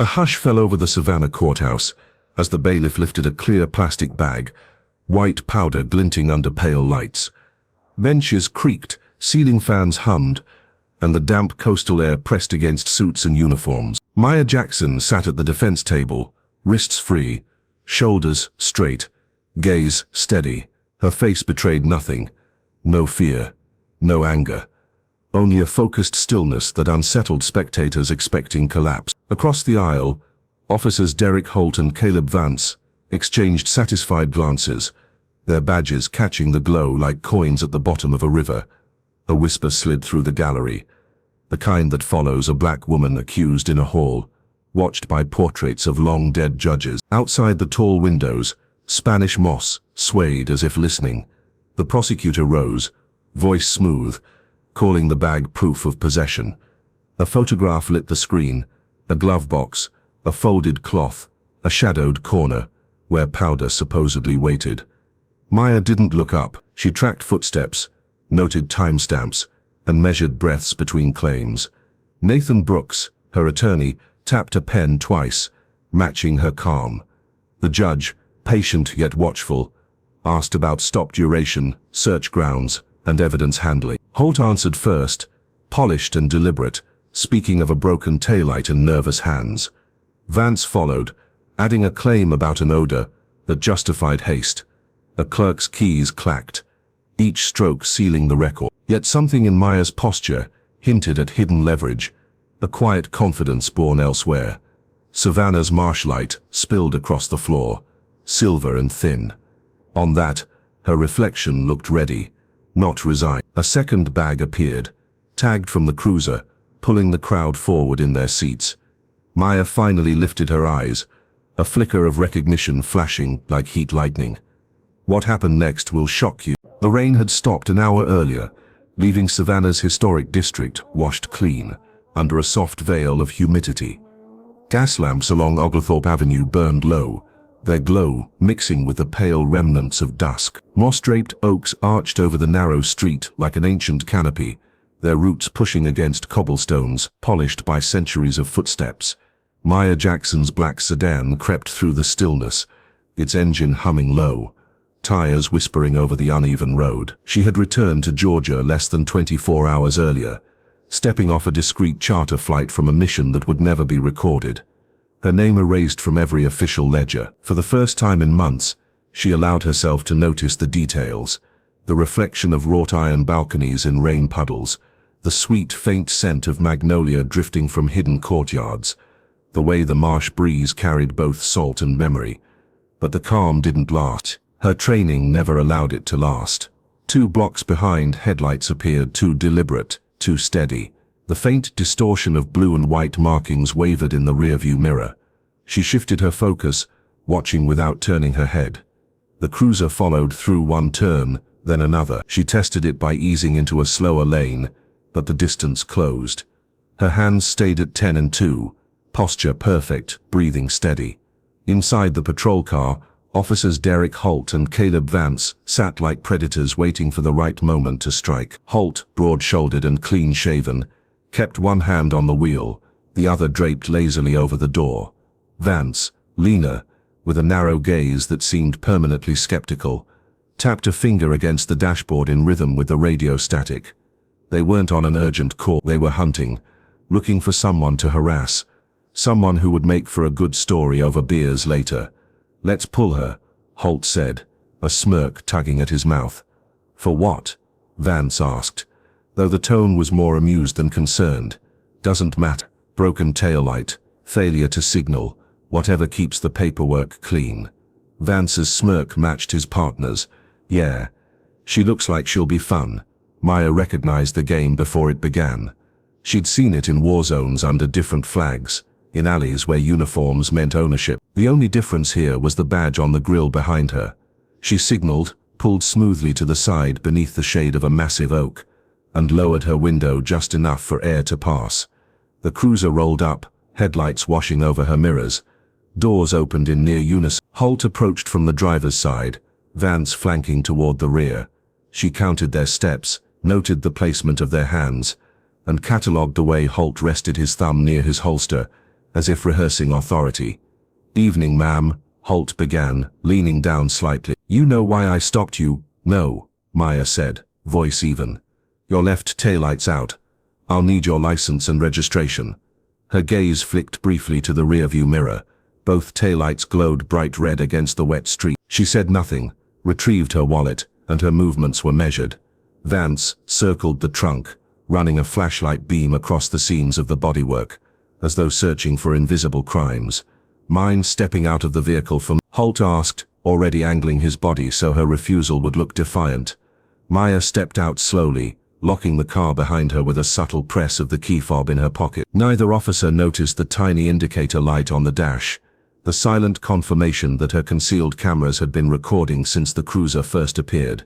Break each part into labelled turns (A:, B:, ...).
A: A hush fell over the Savannah courthouse as the bailiff lifted a clear plastic bag, white powder glinting under pale lights. Benches creaked, ceiling fans hummed, and the damp coastal air pressed against suits and uniforms. Maya Jackson sat at the defense table, wrists free, shoulders straight, gaze steady. Her face betrayed nothing. No fear, no anger. Only a focused stillness that unsettled spectators expecting collapse. Across the aisle, officers Derek Holt and Caleb Vance exchanged satisfied glances, their badges catching the glow like coins at the bottom of a river. A whisper slid through the gallery, the kind that follows a black woman accused in a hall, watched by portraits of long-dead judges. Outside the tall windows, Spanish moss swayed as if listening. The prosecutor rose, voice smooth, calling the bag proof of possession. A photograph lit the screen, a glove box, a folded cloth, a shadowed corner, where powder supposedly waited. Maya didn't look up. She tracked footsteps, noted timestamps, and measured breaths between claims. Nathan Brooks, her attorney, tapped a pen twice, matching her calm. The judge, patient yet watchful, asked about stop duration, search grounds, and evidence handling. Holt answered first, polished and deliberate, speaking of a broken taillight and nervous hands. Vance followed, adding a claim about an odor that justified haste. A clerk's keys clacked, each stroke sealing the record. Yet something in Maya's posture hinted at hidden leverage, a quiet confidence born elsewhere. Savannah's marshlight spilled across the floor, silver and thin. On that, her reflection looked ready, not resigned. A second bag appeared, tagged from the cruiser, pulling the crowd forward in their seats. Maya finally lifted her eyes, a flicker of recognition flashing like heat lightning. What happened next will shock you. The rain had stopped an hour earlier, leaving Savannah's historic district washed clean, under a soft veil of humidity. Gas lamps along Oglethorpe Avenue burned low, their glow mixing with the pale remnants of dusk. Moss-draped oaks arched over the narrow street like an ancient canopy, their roots pushing against cobblestones polished by centuries of footsteps. Maya Jackson's black sedan crept through the stillness, its engine humming low, tires whispering over the uneven road. She had returned to Georgia less than 24 hours earlier, stepping off a discreet charter flight from a mission that would never be recorded. Her name erased from every official ledger. For the first time in months, she allowed herself to notice the details, the reflection of wrought iron balconies in rain puddles, the sweet, faint scent of magnolia drifting from hidden courtyards, the way the marsh breeze carried both salt and memory. But the calm didn't last. Her training never allowed it to last. 2 blocks behind, headlights appeared too deliberate, too steady. The faint distortion of blue and white markings wavered in the rearview mirror. She shifted her focus, watching without turning her head. The cruiser followed through one turn, then another. She tested it by easing into a slower lane, but the distance closed. Her hands stayed at 10 and 2, posture perfect, breathing steady. Inside the patrol car, officers Derek Holt and Caleb Vance sat like predators waiting for the right moment to strike. Holt, broad-shouldered and clean-shaven, kept one hand on the wheel, the other draped lazily over the door. Vance, leaner, with a narrow gaze that seemed permanently skeptical, tapped a finger against the dashboard in rhythm with the radio static. They weren't on an urgent call. They were hunting, looking for someone to harass, someone who would make for a good story over beers later. "Let's pull her," Holt said, a smirk tugging at his mouth. "For what?" Vance asked, though the tone was more amused than concerned. "Doesn't matter. Broken taillight, failure to signal, whatever keeps the paperwork clean." Vance's smirk matched his partner's. "Yeah, she looks like she'll be fun." Maya recognized the game before it began. She'd seen it in war zones under different flags, in alleys where uniforms meant ownership. The only difference here was the badge on the grille behind her. She signaled, pulled smoothly to the side beneath the shade of a massive oak, and lowered her window just enough for air to pass. The cruiser rolled up, headlights washing over her mirrors. Doors opened in near unison. Holt approached from the driver's side, Vance flanking toward the rear. She counted their steps, noted the placement of their hands, and catalogued the way Holt rested his thumb near his holster, as if rehearsing authority. "Evening, ma'am," Holt began, leaning down slightly. "You know why I stopped you?" "No," Maya said, voice even. "Your left taillight's out. I'll need your license and registration." Her gaze flicked briefly to the rearview mirror. Both taillights glowed bright red against the wet street. She said nothing, retrieved her wallet, and her movements were measured. Vance circled the trunk, running a flashlight beam across the seams of the bodywork, as though searching for invisible crimes. "Mind stepping out of the vehicle for me?" Holt asked, already angling his body so her refusal would look defiant. Maya stepped out slowly, locking the car behind her with a subtle press of the key fob in her pocket. Neither officer noticed the tiny indicator light on the dash, the silent confirmation that her concealed cameras had been recording since the cruiser first appeared.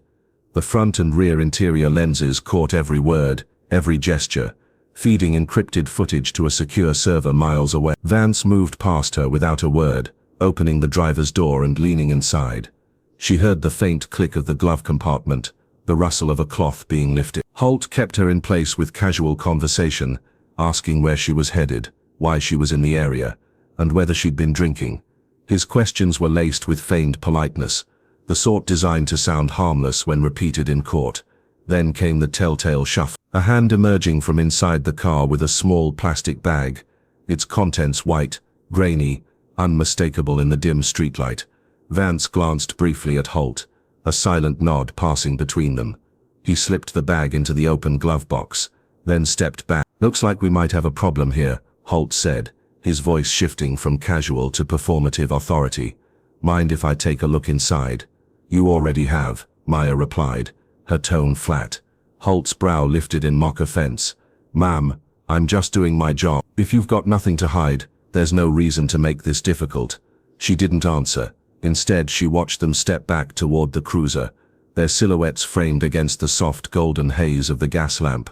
A: The front and rear interior lenses caught every word, every gesture, feeding encrypted footage to a secure server miles away. Vance moved past her without a word, opening the driver's door and leaning inside. She heard the faint click of the glove compartment, the rustle of a cloth being lifted. Holt kept her in place with casual conversation, asking where she was headed, why she was in the area, and whether she'd been drinking. His questions were laced with feigned politeness, the sort designed to sound harmless when repeated in court. Then came the telltale shuffle, a hand emerging from inside the car with a small plastic bag, its contents white, grainy, unmistakable in the dim streetlight. Vance glanced briefly at Holt, a silent nod passing between them. He slipped the bag into the open glove box, then stepped back. "Looks like we might have a problem here," Holt said, his voice shifting from casual to performative authority. "Mind if I take a look inside?" "You already have," Maya replied, her tone flat. Holt's brow lifted in mock offense. "Ma'am, I'm just doing my job. If you've got nothing to hide, there's no reason to make this difficult." She didn't answer. Instead, she watched them step back toward the cruiser, their silhouettes framed against the soft golden haze of the gas lamp.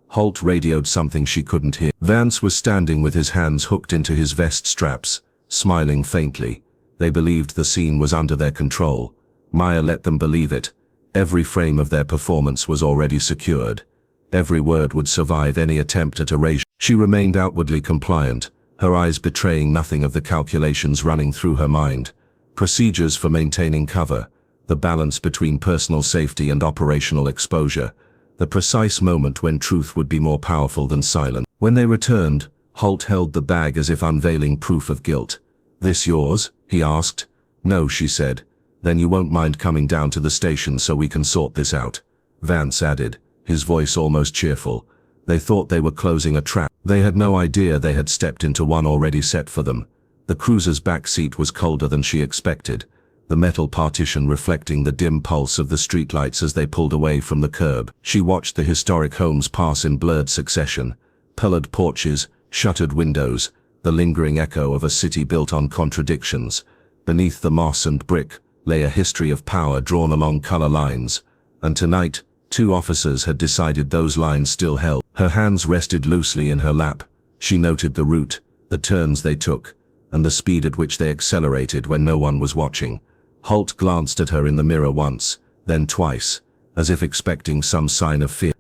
A: Holt radioed something she couldn't hear. Vance was standing with his hands hooked into his vest straps, smiling faintly. They believed the scene was under their control. Maya let them believe it. Every frame of their performance was already secured. Every word would survive any attempt at erasure. She remained outwardly compliant, her eyes betraying nothing of the calculations running through her mind. Procedures for maintaining cover, the balance between personal safety and operational exposure, the precise moment when truth would be more powerful than silence. When they returned, Holt held the bag as if unveiling proof of guilt. "This yours?" he asked. "No," she said. "Then you won't mind coming down to the station so we can sort this out," Vance added, his voice almost cheerful. They thought they were closing a trap. They had no idea they had stepped into one already set for them. The cruiser's back seat was colder than she expected, the metal partition reflecting the dim pulse of the streetlights as they pulled away from the curb. She watched the historic homes pass in blurred succession, pillared porches, shuttered windows, the lingering echo of a city built on contradictions. Beneath the moss and brick lay a history of power drawn along color lines, and tonight, 2 officers had decided those lines still held. Her hands rested loosely in her lap. She noted the route, the turns they took, and the speed at which they accelerated when no one was watching. Holt glanced at her in the mirror once, then twice, as if expecting some sign of fear.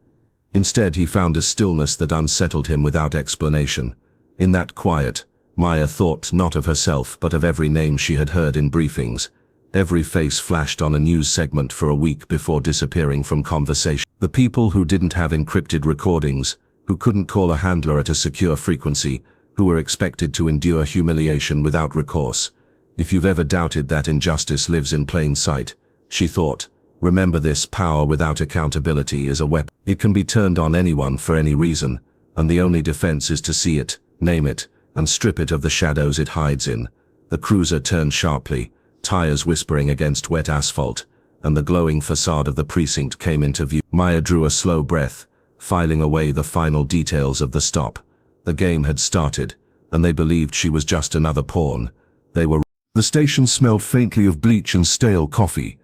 A: Instead, he found a stillness that unsettled him without explanation. In that quiet, Maya thought not of herself but of every name she had heard in briefings. Every face flashed on a news segment for a week before disappearing from conversation. The people who didn't have encrypted recordings, who couldn't call a handler at a secure frequency, who were expected to endure humiliation without recourse. If you've ever doubted that injustice lives in plain sight, she thought, remember this: power without accountability is a weapon. It can be turned on anyone for any reason, and the only defense is to see it, name it, and strip it of the shadows it hides in. The cruiser turned sharply, tires whispering against wet asphalt, and the glowing facade of the precinct came into view. Maya drew a slow breath, filing away the final details of the stop. The game had started, and they believed she was just another pawn. They were. The station smelled faintly of bleach and stale coffee,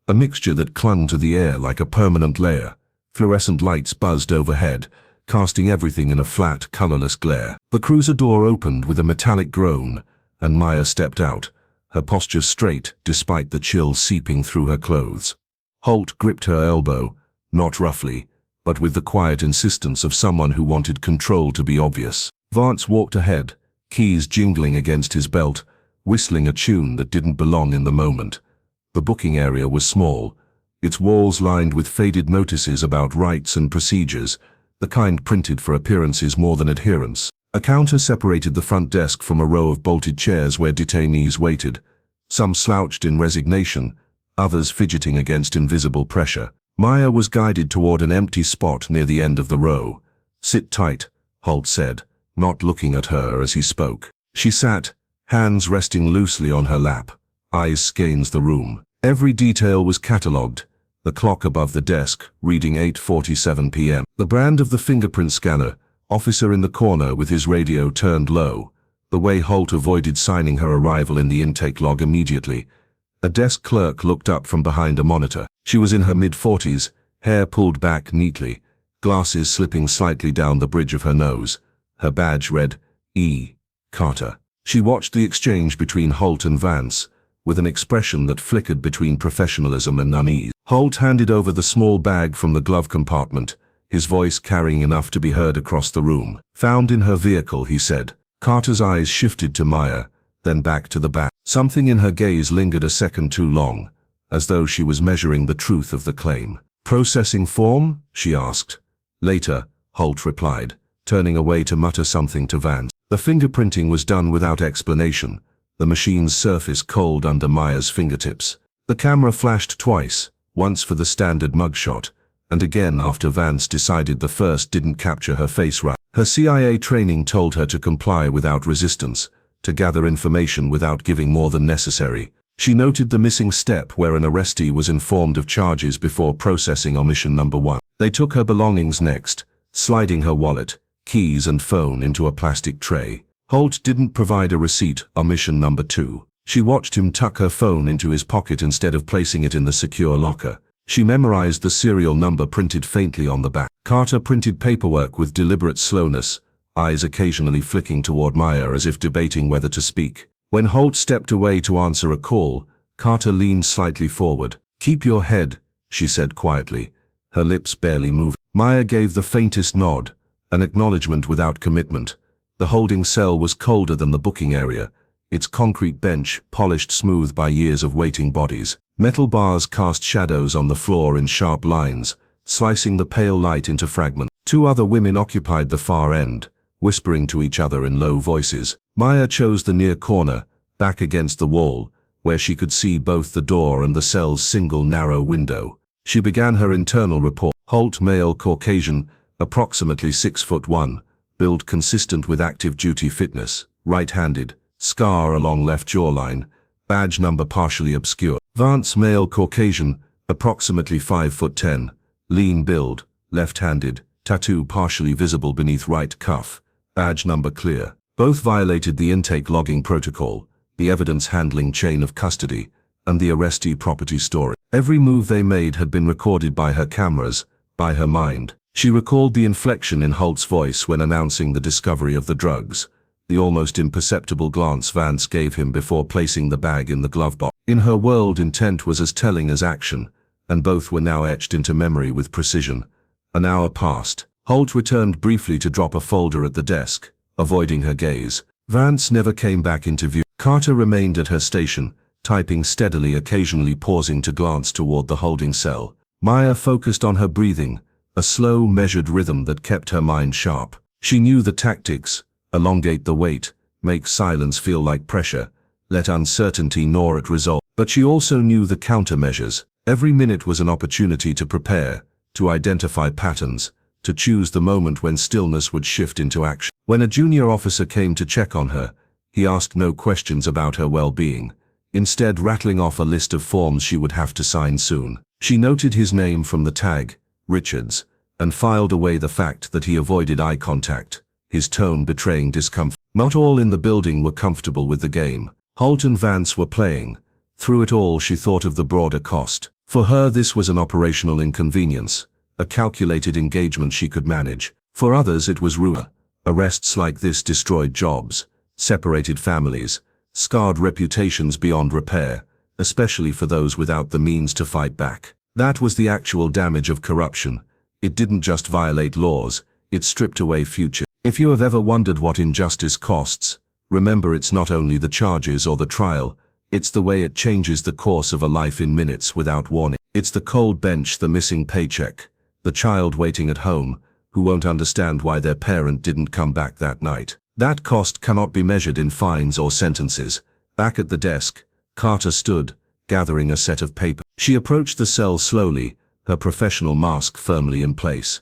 A: a mixture that clung to the air like a permanent layer. Fluorescent lights buzzed overhead, casting everything in a flat, colorless glare. The cruiser door opened with a metallic groan, and Maya stepped out, her posture straight despite the chill seeping through her clothes. Holt gripped her elbow, not roughly, but with the quiet insistence of someone who wanted control to be obvious. Vance walked ahead, keys jingling against his belt, whistling a tune that didn't belong in the moment. The booking area was small, its walls lined with faded notices about rights and procedures, the kind printed for appearances more than adherence. A counter separated the front desk from a row of bolted chairs where detainees waited, some slouched in resignation, others fidgeting against invisible pressure. Maya was guided toward an empty spot near the end of the row. "Sit tight," Holt said, not looking at her as he spoke. She sat, hands resting loosely on her lap, eyes scanned the room. Every detail was catalogued, the clock above the desk reading 8:47 p.m. The brand of the fingerprint scanner, officer in the corner with his radio turned low, the way Holt avoided signing her arrival in the intake log immediately. A desk clerk looked up from behind a monitor. She was in her mid-40s, hair pulled back neatly, glasses slipping slightly down the bridge of her nose. Her badge read, E. Carter. She watched the exchange between Holt and Vance, with an expression that flickered between professionalism and unease. Holt handed over the small bag from the glove compartment, his voice carrying enough to be heard across the room. "Found in her vehicle," he said. Carter's eyes shifted to Maya, then back to the bag. Something in her gaze lingered a second too long, as though she was measuring the truth of the claim. "Processing form?" she asked. "Later," Holt replied, turning away to mutter something to Vance. The fingerprinting was done without explanation, the machine's surface cold under Maya's fingertips. The camera flashed twice, once for the standard mugshot, and again after Vance decided the first didn't capture her face right. Her CIA training told her to comply without resistance, to gather information without giving more than necessary. She noted the missing step where an arrestee was informed of charges before processing omission number 1. They took her belongings next, sliding her wallet, keys and phone into a plastic tray. Holt didn't provide a receipt, omission number 2. She watched him tuck her phone into his pocket instead of placing it in the secure locker. She memorized the serial number printed faintly on the back. Carter printed paperwork with deliberate slowness, eyes occasionally flicking toward Maya as if debating whether to speak. When Holt stepped away to answer a call, Carter leaned slightly forward. "Keep your head," she said quietly, her lips barely moving. Maya gave the faintest nod, an acknowledgement without commitment. The holding cell was colder than the booking area, its concrete bench polished smooth by years of waiting bodies. Metal bars cast shadows on the floor in sharp lines, slicing the pale light into fragments. 2 other women occupied the far end, whispering to each other in low voices. Maya chose the near corner, back against the wall, where she could see both the door and the cell's single narrow window. She began her internal report. Holt, male, Caucasian, approximately 6'1", build consistent with active duty fitness, right-handed, scar along left jawline, badge number partially obscure. Vance, male, Caucasian, approximately 5'10", lean build, left-handed, tattoo partially visible beneath right cuff, badge number clear. Both violated the intake logging protocol, the evidence handling chain of custody, and the arrestee property storage. Every move they made had been recorded by her cameras, by her mind. She recalled the inflection in Holt's voice when announcing the discovery of the drugs, the almost imperceptible glance Vance gave him before placing the bag in the glove box. In her world, intent was as telling as action, and both were now etched into memory with precision. An hour passed. Holt returned briefly to drop a folder at the desk, avoiding her gaze. Vance never came back into view. Carter remained at her station, typing steadily, occasionally pausing to glance toward the holding cell. Maya focused on her breathing, a slow, measured rhythm that kept her mind sharp. She knew the tactics: elongate the wait, make silence feel like pressure, let uncertainty gnaw at resolve. But she also knew the countermeasures. Every minute was an opportunity to prepare, to identify patterns, to choose the moment when stillness would shift into action. When a junior officer came to check on her, he asked no questions about her well-being, instead rattling off a list of forms she would have to sign soon. She noted his name from the tag, Richards, and filed away the fact that he avoided eye contact, his tone betraying discomfort. Not all in the building were comfortable with the game. Holt and Vance were playing. Through it all, she thought of the broader cost. For her, this was an operational inconvenience, a calculated engagement she could manage. For others, it was ruin. Arrests like this destroyed jobs, separated families, scarred reputations beyond repair, especially for those without the means to fight back. That was the actual damage of corruption. It didn't just violate laws, it stripped away future. If you have ever wondered what injustice costs, Remember, it's not only the charges or the trial, it's the way it changes the course of a life in minutes without warning. It's the cold bench, the missing paycheck, the child waiting at home, who won't understand why their parent didn't come back that night. That cost cannot be measured in fines or sentences. Back at the desk, Carter stood, gathering a set of papers. She approached the cell slowly, her professional mask firmly in place.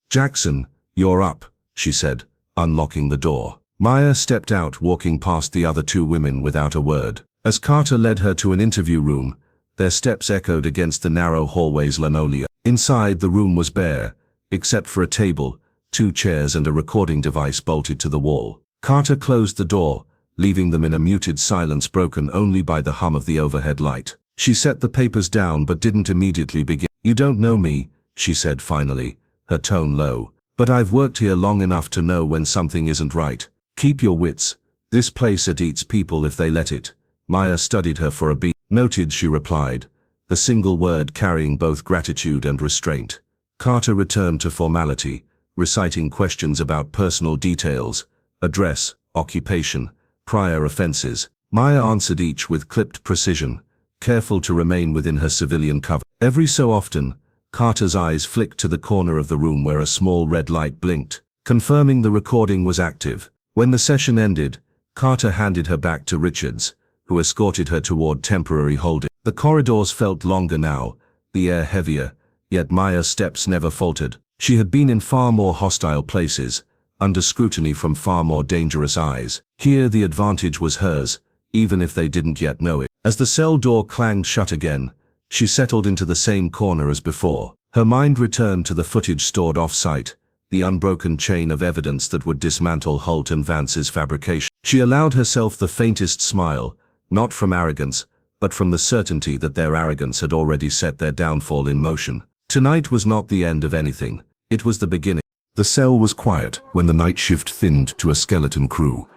A: "Jackson, you're up," she said, unlocking the door. Maya stepped out, walking past the other two women without a word. As Carter led her to an interview room, their steps echoed against the narrow hallway's linoleum. Inside, the room was bare, except for a table, 2 chairs and a recording device bolted to the wall. Carter closed the door, leaving them in a muted silence broken only by the hum of the overhead light. She set the papers down but didn't immediately begin. "You don't know me," she said finally, her tone low, "but I've worked here long enough to know when something isn't right. Keep your wits. This place it eats people if they let it." Maya studied her for a beat. "Noted," she replied, the single word carrying both gratitude and restraint. Carter returned to formality, reciting questions about personal details, address, occupation, prior offenses. Maya answered each with clipped precision, careful to remain within her civilian cover. Every so often, Carter's eyes flicked to the corner of the room where a small red light blinked, confirming the recording was active. When the session ended, Carter handed her back to Richards, who escorted her toward temporary holding. The corridors felt longer now, the air heavier, yet Maya's steps never faltered. She had been in far more hostile places, under scrutiny from far more dangerous eyes. Here the advantage was hers, even if they didn't yet know it. As the cell door clanged shut again, she settled into the same corner as before. Her mind returned to the footage stored off-site, the unbroken chain of evidence that would dismantle Holt and Vance's fabrication. She allowed herself the faintest smile, not from arrogance, but from the certainty that their arrogance had already set their downfall in motion. Tonight was not the end of anything, it was the beginning. The cell was quiet when the night shift thinned to a skeleton crew.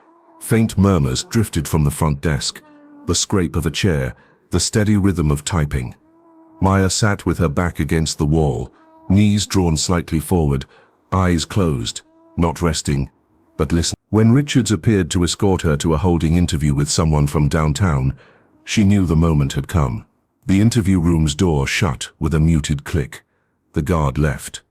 A: Faint murmurs drifted from the front desk, the scrape of a chair, the steady rhythm of typing. Maya sat with her back against the wall, knees drawn slightly forward, eyes closed, not resting, but listening. When Richards appeared to escort her to a holding interview with someone from downtown, she knew the moment had come. The interview room's door shut with a muted click. The guard left,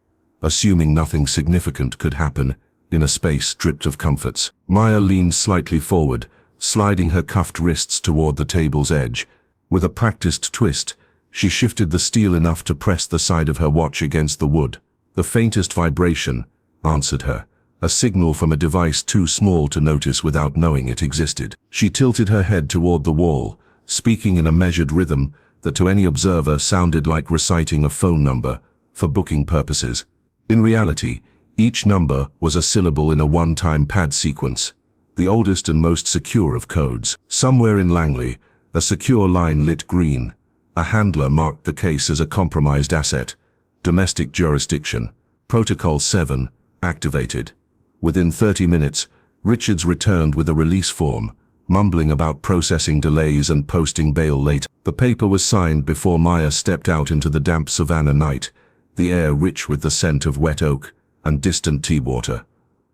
A: assuming nothing significant could happen in a space stripped of comforts. Maya leaned slightly forward, sliding her cuffed wrists toward the table's edge. With a practiced twist, she shifted the steel enough to press the side of her watch against the wood. The faintest vibration answered her, a signal from a device too small to notice without knowing it existed. She tilted her head toward the wall, speaking in a measured rhythm that to any observer sounded like reciting a phone number for booking purposes. In reality, each number was a syllable in a one-time pad sequence, the oldest and most secure of codes. Somewhere in Langley, a secure line lit green. A handler marked the case as a compromised asset. Domestic jurisdiction. Protocol 7, activated. Within 30 minutes, Richards returned with a release form, mumbling about processing delays and posting bail later. The paper was signed before Maya stepped out into the damp Savannah night, the air rich with the scent of wet oak and distant tea water.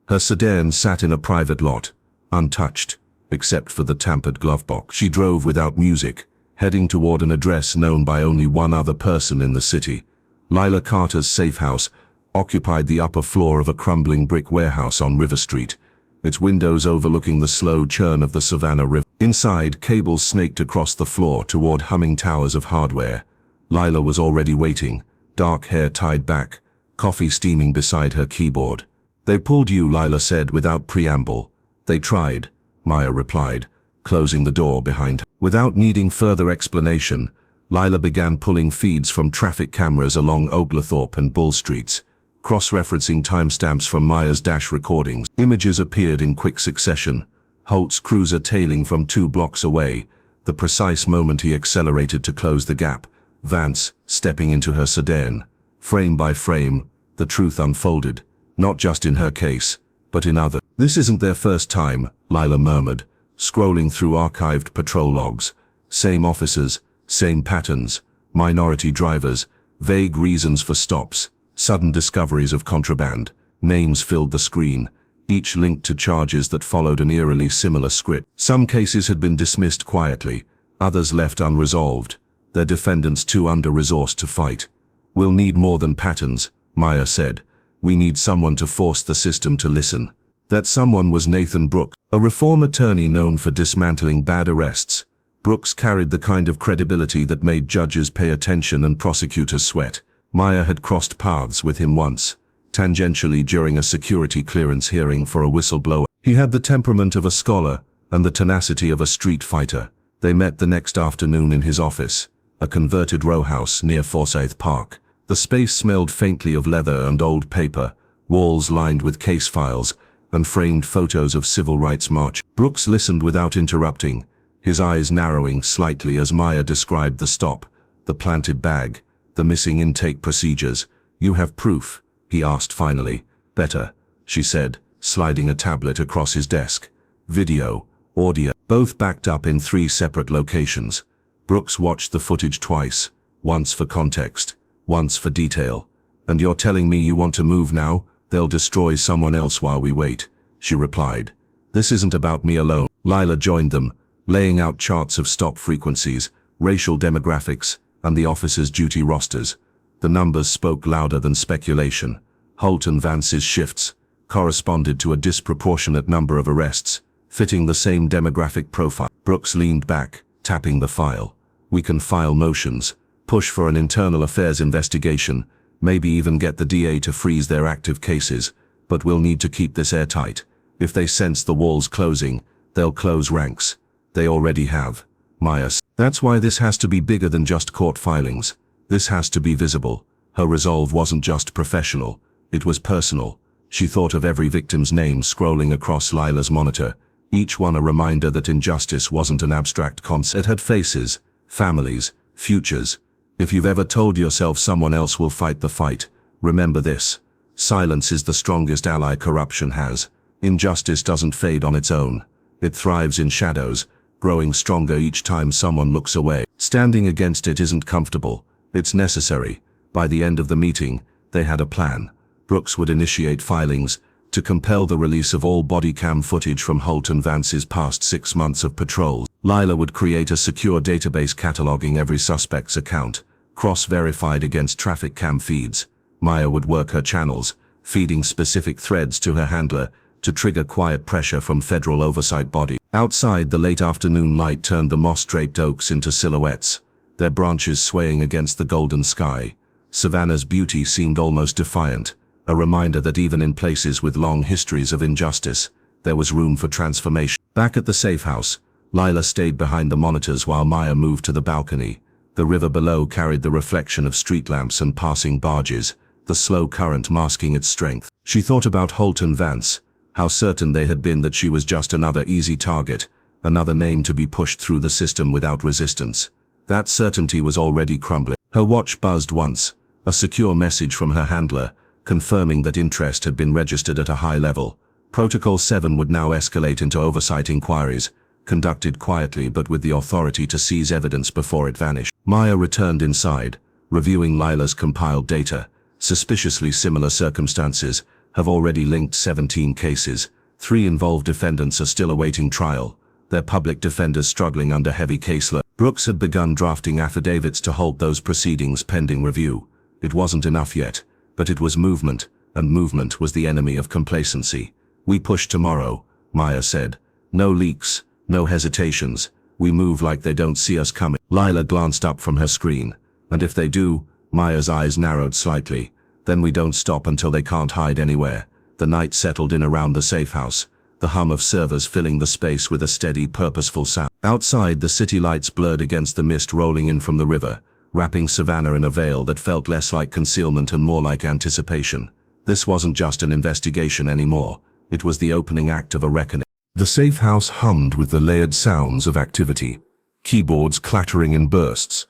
A: Her sedan sat in a private lot, untouched, except for the tampered glove box. She drove without music, heading toward an address known by only one other person in the city. Lila Carter's safe house occupied the upper floor of a crumbling brick warehouse on River Street, its windows overlooking the slow churn of the Savannah River. Inside, cables snaked across the floor toward humming towers of hardware. Lila was already waiting, dark hair tied back, coffee steaming beside her keyboard. "They pulled you," Lila said without preamble. "They tried," Maya replied, closing the door behind her. Without needing further explanation, Lila began pulling feeds from traffic cameras along Oglethorpe and Bull Streets, cross-referencing timestamps from Maya's dash recordings. Images appeared in quick succession. Holt's cruiser tailing from 2 blocks away, the precise moment he accelerated to close the gap. Vance stepping into her sedan. Frame by frame, the truth unfolded, not just in her case, but in others. "This isn't their first time," Lila murmured, scrolling through archived patrol logs. Same officers, same patterns, minority drivers, vague reasons for stops, sudden discoveries of contraband. Names filled the screen, each linked to charges that followed an eerily similar script. Some cases had been dismissed quietly, others left unresolved, their defendants too under-resourced to fight. "We'll need more than patterns," Maya said. "We need someone to force the system to listen." That someone was Nathan Brooks, a reform attorney known for dismantling bad arrests. Brooks carried the kind of credibility that made judges pay attention and prosecutors sweat. Maya had crossed paths with him once, tangentially during a security clearance hearing for a whistleblower. He had the temperament of a scholar and the tenacity of a street fighter. They met the next afternoon in his office, a converted row house near Forsyth Park. The space smelled faintly of leather and old paper, walls lined with case files, and framed photos of civil rights march. Brooks listened without interrupting, his eyes narrowing slightly as Maya described the stop, the planted bag, the missing intake procedures. "You have proof?" he asked finally. "Better," she said, sliding a tablet across his desk. "Video, audio, both backed up in 3 separate locations." Brooks watched the footage twice, once for context, once for detail. "And you're telling me you want to move now? They'll destroy someone else while we wait," she replied. "This isn't about me alone." Lila joined them, laying out charts of stop frequencies, racial demographics, and the officers' duty rosters. The numbers spoke louder than speculation. Holt and Vance's shifts corresponded to a disproportionate number of arrests, fitting the same demographic profile. Brooks leaned back, tapping the file. "We can file motions, push for an internal affairs investigation, maybe even get the DA to freeze their active cases, but we'll need to keep this airtight. If they sense the walls closing, they'll close ranks. They already have." Maya said. "That's why this has to be bigger than just court filings. This has to be visible." Her resolve wasn't just professional, it was personal. She thought of every victim's name scrolling across Lila's monitor, each one a reminder that injustice wasn't an abstract concept. It had faces, families, futures. If you've ever told yourself someone else will fight the fight, remember this: silence is the strongest ally corruption has. Injustice doesn't fade on its own. It thrives in shadows, growing stronger each time someone looks away. Standing against it isn't comfortable, it's necessary. By the end of the meeting, they had a plan. Brooks would initiate filings to compel the release of all body cam footage from Holt and Vance's past 6 months of patrols. Lila would create a secure database cataloging every suspect's account, cross-verified against traffic cam feeds. Maya would work her channels, feeding specific threads to her handler to trigger quiet pressure from federal oversight body. Outside, the late afternoon light turned the moss-draped oaks into silhouettes, their branches swaying against the golden sky. Savannah's beauty seemed almost defiant, a reminder that even in places with long histories of injustice, there was room for transformation. Back at the safe house, Lila stayed behind the monitors while Maya moved to the balcony. The river below carried the reflection of street lamps and passing barges, the slow current masking its strength. She thought about Holt and Vance, how certain they had been that she was just another easy target, another name to be pushed through the system without resistance. That certainty was already crumbling. Her watch buzzed once, a secure message from her handler, confirming that interest had been registered at a high level. Protocol 7 would now escalate into oversight inquiries, conducted quietly but with the authority to seize evidence before it vanished. Maya returned inside, reviewing Lila's compiled data. Suspiciously similar circumstances have already linked 17 cases. 3 involved defendants are still awaiting trial, their public defenders struggling under heavy caseload. Brooks had begun drafting affidavits to halt those proceedings pending review. It wasn't enough yet, but it was movement, and movement was the enemy of complacency. "We push tomorrow," Maya said. "No leaks, no hesitations. We move like they don't see us coming." Lila glanced up from her screen. "And if they do?" Maya's eyes narrowed slightly. "Then we don't stop until they can't hide anywhere." The night settled in around the safe house, the hum of servers filling the space with a steady, purposeful sound. Outside, the city lights blurred against the mist rolling in from the river, wrapping Savannah in a veil that felt less like concealment and more like anticipation. This wasn't just an investigation anymore. It was the opening act of a reckoning. The safe house hummed with the layered sounds of activity. Keyboards clattering in bursts,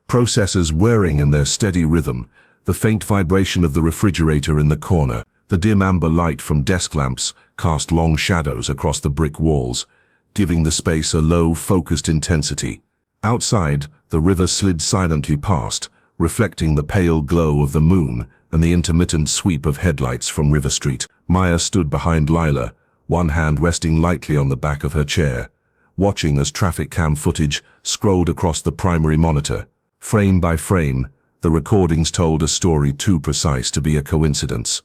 A: processors whirring in their steady rhythm, the faint vibration of the refrigerator in the corner, the dim amber light from desk lamps cast long shadows across the brick walls, giving the space a low, focused intensity. Outside, the river slid silently past, reflecting the pale glow of the moon and the intermittent sweep of headlights from River Street. Maya stood behind Lila, one hand resting lightly on the back of her chair, watching as traffic cam footage scrolled across the primary monitor. Frame by frame, the recordings told a story too precise to be a coincidence.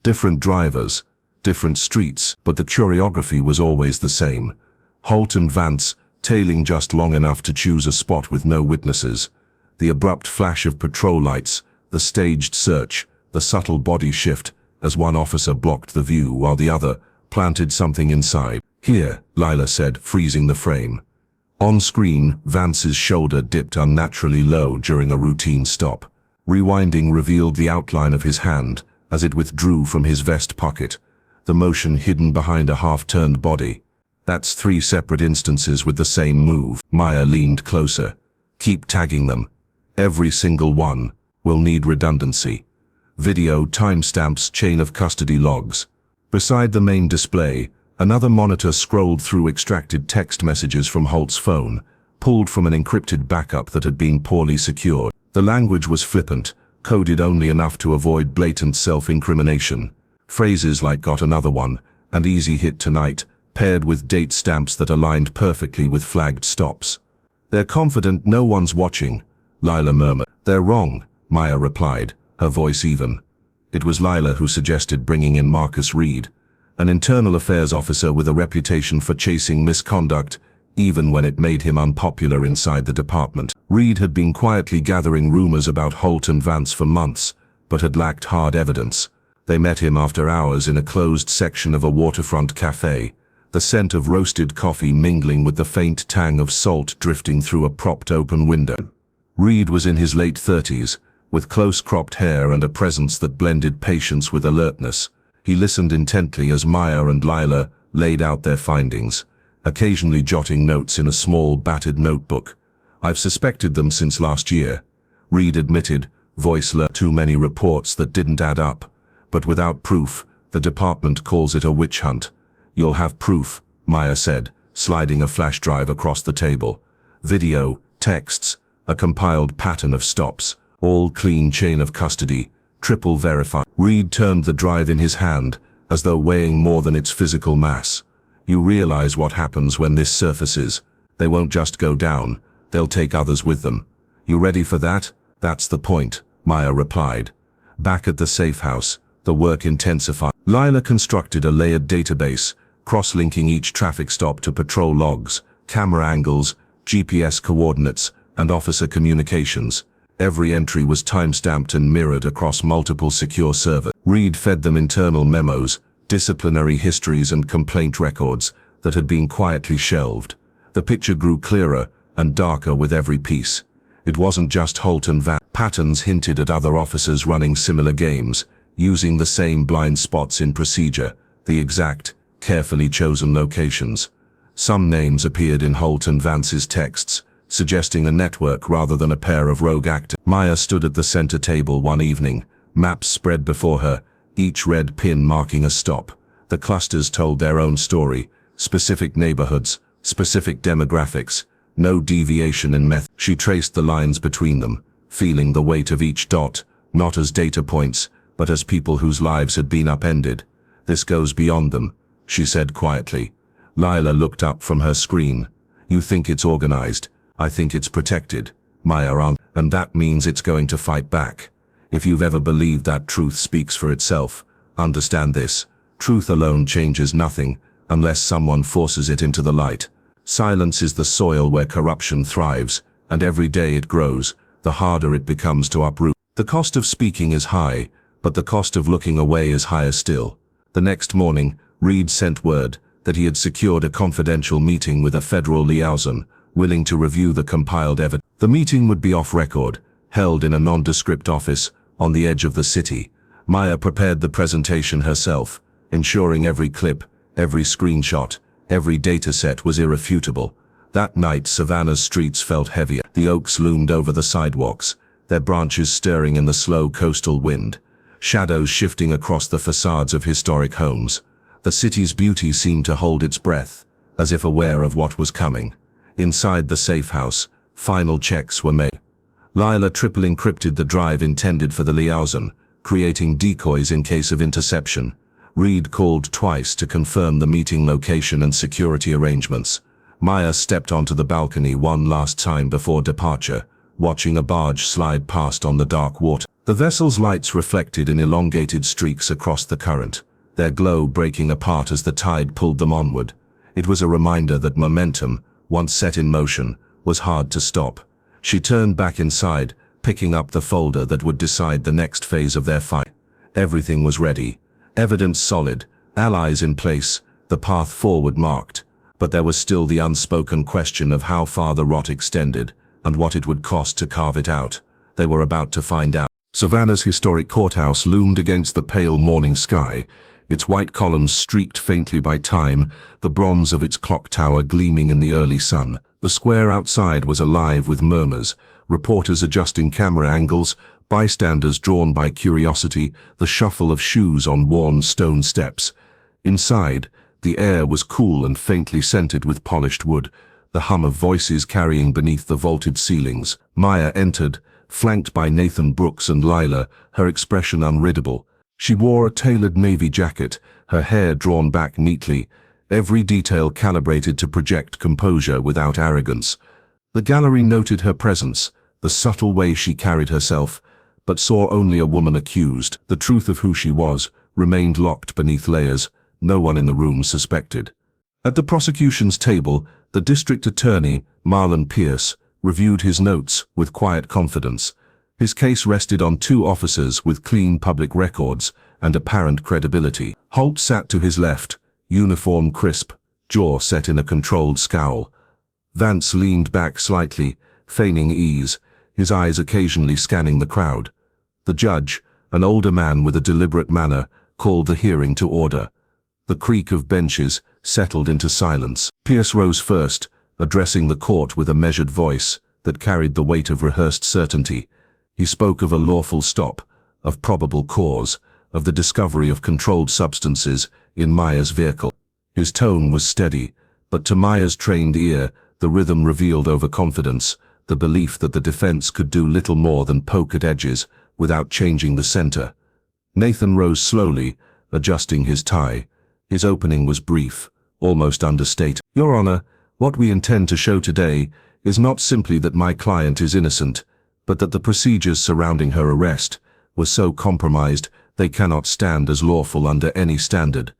A: Different drivers, different streets, but the choreography was always the same. Holt and Vance, tailing just long enough to choose a spot with no witnesses. The abrupt flash of patrol lights, the staged search, the subtle body shift, as one officer blocked the view while the other planted something inside. "Here," Lila said, freezing the frame. On screen, Vance's shoulder dipped unnaturally low during a routine stop. Rewinding revealed the outline of his hand as it withdrew from his vest pocket, the motion hidden behind a half-turned body. "That's 3 separate instances with the same move." Maya leaned closer. "Keep tagging them. Every single one. We'll need redundancy." Video, timestamps, chain of custody logs. Beside the main display, another monitor scrolled through extracted text messages from Holt's phone, pulled from an encrypted backup that had been poorly secured. The language was flippant, coded only enough to avoid blatant self-incrimination. Phrases like "got another one" and "easy hit tonight," paired with date stamps that aligned perfectly with flagged stops. "They're confident no one's watching," Lila murmured. "They're wrong," Maya replied, her voice even. It was Lila who suggested bringing in Marcus Reed, an internal affairs officer with a reputation for chasing misconduct, even when it made him unpopular inside the department. Reed had been quietly gathering rumors about Holt and Vance for months, but had lacked hard evidence. They met him after hours in a closed section of a waterfront cafe, the scent of roasted coffee mingling with the faint tang of salt drifting through a propped-open window. Reed was in his late 30s, with close-cropped hair and a presence that blended patience with alertness. He listened intently as Maya and Lila laid out their findings, occasionally jotting notes in a small, battered notebook. "I've suspected them since last year," Reed admitted, voice low. "Too many reports that didn't add up. But without proof, the department calls it a witch hunt." "You'll have proof," Maya said, sliding a flash drive across the table. Video, texts, a compiled pattern of stops, all clean chain of custody, triple verified. Reed turned the drive in his hand, as though weighing more than its physical mass. "You realize what happens when this surfaces. They won't just go down, they'll take others with them. You ready for that?" "That's the point," Maya replied. Back at the safe house, the work intensified. Lila constructed a layered database, cross-linking each traffic stop to patrol logs, camera angles, GPS coordinates, and officer communications. Every entry was time-stamped and mirrored across multiple secure servers. Reed fed them internal memos, disciplinary histories and complaint records that had been quietly shelved. The picture grew clearer and darker with every piece. It wasn't just Holt and Van. Patterns hinted at other officers running similar games, using the same blind spots in procedure, the exact, carefully chosen locations. Some names appeared in Holt and Vance's texts, suggesting a network rather than a pair of rogue actors. Maya stood at the center table one evening, maps spread before her, each red pin marking a stop. The clusters told their own story, specific neighborhoods, specific demographics, no deviation in method. She traced the lines between them, feeling the weight of each dot, not as data points, but as people whose lives had been upended. "This goes beyond them," she said quietly. Lila looked up from her screen. "You think it's organized. I think it's protected," Maya answered. "And that means it's going to fight back. If you've ever believed that truth speaks for itself, understand this. Truth alone changes nothing, unless someone forces it into the light. Silence is the soil where corruption thrives, and every day it grows, the harder it becomes to uproot. The cost of speaking is high, but the cost of looking away is higher still." The next morning, Reed sent word that he had secured a confidential meeting with a federal liaison, willing to review the compiled evidence. The meeting would be off record, held in a nondescript office on the edge of the city. Maya prepared the presentation herself, ensuring every clip, every screenshot, every dataset was irrefutable. That night, Savannah's streets felt heavier. The oaks loomed over the sidewalks, their branches stirring in the slow coastal wind, shadows shifting across the facades of historic homes. The city's beauty seemed to hold its breath, as if aware of what was coming. Inside the safe house, final checks were made. Lila triple encrypted the drive intended for the liaison, creating decoys in case of interception. Reed called twice to confirm the meeting location and security arrangements. Maya stepped onto the balcony one last time before departure, watching a barge slide past on the dark water. The vessel's lights reflected in elongated streaks across the current, their glow breaking apart as the tide pulled them onward. It was a reminder that momentum, once set in motion, was hard to stop. She turned back inside, picking up the folder that would decide the next phase of their fight. Everything was ready. Evidence solid, allies in place, the path forward marked. But there was still the unspoken question of how far the rot extended, and what it would cost to carve it out. They were about to find out. Savannah's historic courthouse loomed against the pale morning sky, its white columns streaked faintly by time, the bronze of its clock tower gleaming in the early sun. The square outside was alive with murmurs, reporters adjusting camera angles, bystanders drawn by curiosity, the shuffle of shoes on worn stone steps. Inside, the air was cool and faintly scented with polished wood, the hum of voices carrying beneath the vaulted ceilings. Maya entered, flanked by Nathan Brooks and Lila, her expression unreadable. She wore a tailored navy jacket, her hair drawn back neatly, every detail calibrated to project composure without arrogance. The gallery noted her presence, the subtle way she carried herself, but saw only a woman accused. The truth of who she was remained locked beneath layers no one in the room suspected. At the prosecution's table, the district attorney, Marlon Pierce, reviewed his notes with quiet confidence. His case rested on two officers with clean public records and apparent credibility. Holt sat to his left, uniform crisp, jaw set in a controlled scowl. Vance leaned back slightly, feigning ease, his eyes occasionally scanning the crowd. The judge, an older man with a deliberate manner, called the hearing to order. The creak of benches settled into silence. Pierce rose first, addressing the court with a measured voice that carried the weight of rehearsed certainty. He spoke of a lawful stop, of probable cause, of the discovery of controlled substances in Maya's vehicle. His tone was steady, but to Maya's trained ear, the rhythm revealed overconfidence, the belief that the defense could do little more than poke at edges without changing the center. Nathan rose slowly, adjusting his tie. His opening was brief, almost understated. Your Honor, what we intend to show today is not simply that my client is innocent, but that the procedures surrounding her arrest were so compromised they cannot stand as lawful under any standard.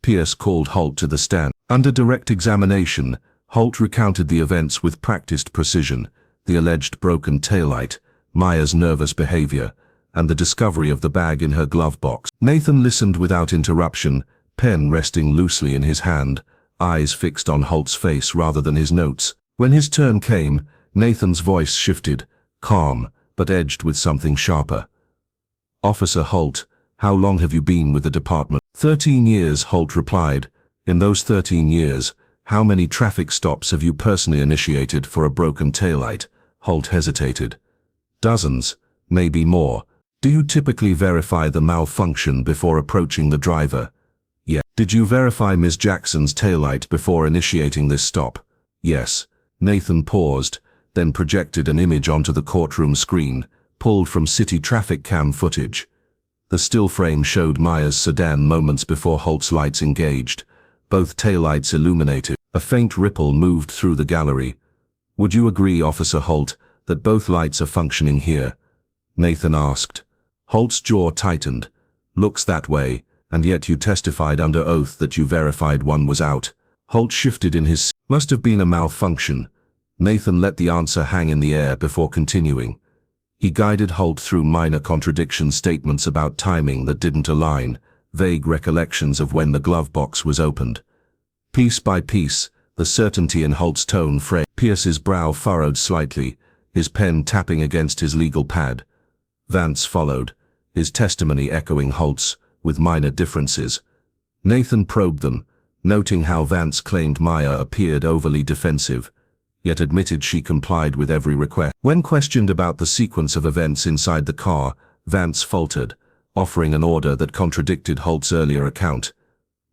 A: Pierce called Holt to the stand. Under direct examination, Holt recounted the events with practiced precision, the alleged broken taillight, Maya's nervous behavior, and the discovery of the bag in her glove box. Nathan listened without interruption, pen resting loosely in his hand, eyes fixed on Holt's face rather than his notes. When his turn came, Nathan's voice shifted, calm, but edged with something sharper. Officer Holt, how long have you been with the department? 13 years, Holt replied. In those 13 years, how many traffic stops have you personally initiated for a broken taillight? Holt hesitated. Dozens, maybe more. Do you typically verify the malfunction before approaching the driver? Yes. Did you verify Ms. Jackson's taillight before initiating this stop? Yes. Nathan paused, then projected an image onto the courtroom screen, pulled from city traffic cam footage. The still frame showed Maya's sedan moments before Holt's lights engaged, both taillights illuminated. A faint ripple moved through the gallery. Would you agree, Officer Holt, that both lights are functioning here? Nathan asked. Holt's jaw tightened. Looks that way, and yet you testified under oath that you verified one was out. Holt shifted in his seat. Must have been a malfunction. Nathan let the answer hang in the air before continuing. He guided Holt through minor contradiction statements about timing that didn't align, vague recollections of when the glove box was opened. Piece by piece, the certainty in Holt's tone framed. Pierce's brow furrowed slightly, his pen tapping against his legal pad. Vance followed, his testimony echoing Holt's, with minor differences. Nathan probed them, noting how Vance claimed Maya appeared overly defensive, yet admitted she complied with every request. When questioned about the sequence of events inside the car, Vance faltered, offering an order that contradicted Holt's earlier account.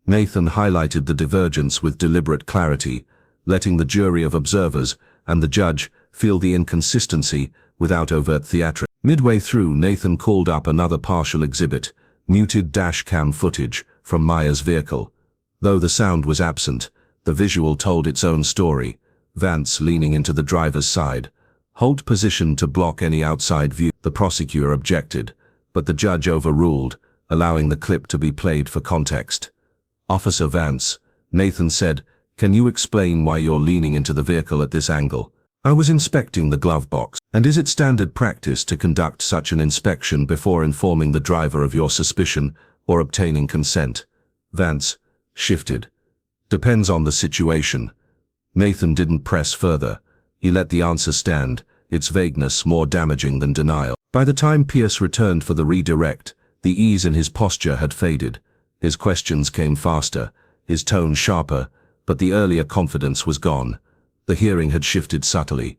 A: Nathan highlighted the divergence with deliberate clarity, letting the jury of observers and the judge feel the inconsistency without overt theatrics. Midway through, Nathan called up another partial exhibit, muted dash cam footage from Maya's vehicle. Though the sound was absent, the visual told its own story. Vance leaning into the driver's side, Holt positioned to block any outside view. The prosecutor objected, but the judge overruled, allowing the clip to be played for context. "Officer Vance," Nathan said, "can you explain why you're leaning into the vehicle at this angle?" "I was inspecting the glove box." "And is it standard practice to conduct such an inspection before informing the driver of your suspicion or obtaining consent?" Vance shifted. "Depends on the situation." Nathan didn't press further. He let the answer stand, its vagueness more damaging than denial. By the time Pierce returned for the redirect, the ease in his posture had faded. His questions came faster, his tone sharper, but the earlier confidence was gone. The hearing had shifted subtly.